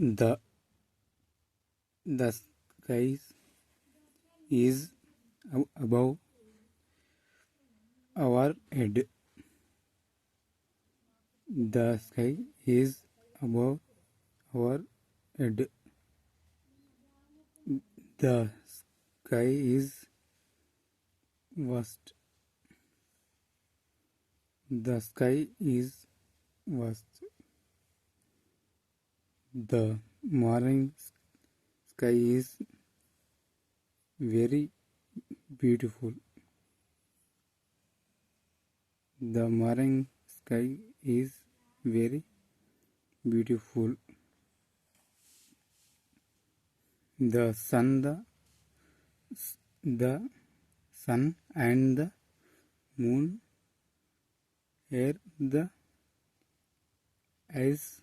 The sky is above our head. The sky is above our head. The sky is vast. The sky is vast. The morning sky is very beautiful. The morning sky is very beautiful. The sun and the moon are the eyes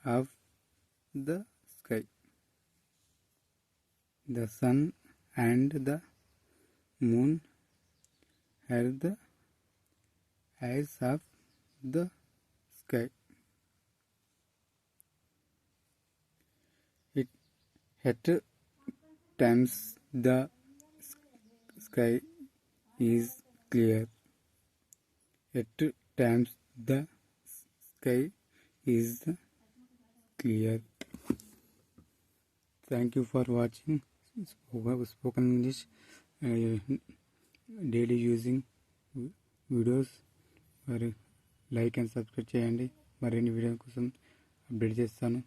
of the sky. The sun and the moon are the eyes of the sky. At times the sky is clear. At times the sky is clear. Thank you for watching spoken English daily using videos. మరి like and subscribe చేయండి. మరిన్ని video కోసం update చేస్తాను.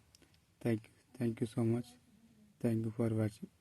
Thank you so much. Thank you for watching.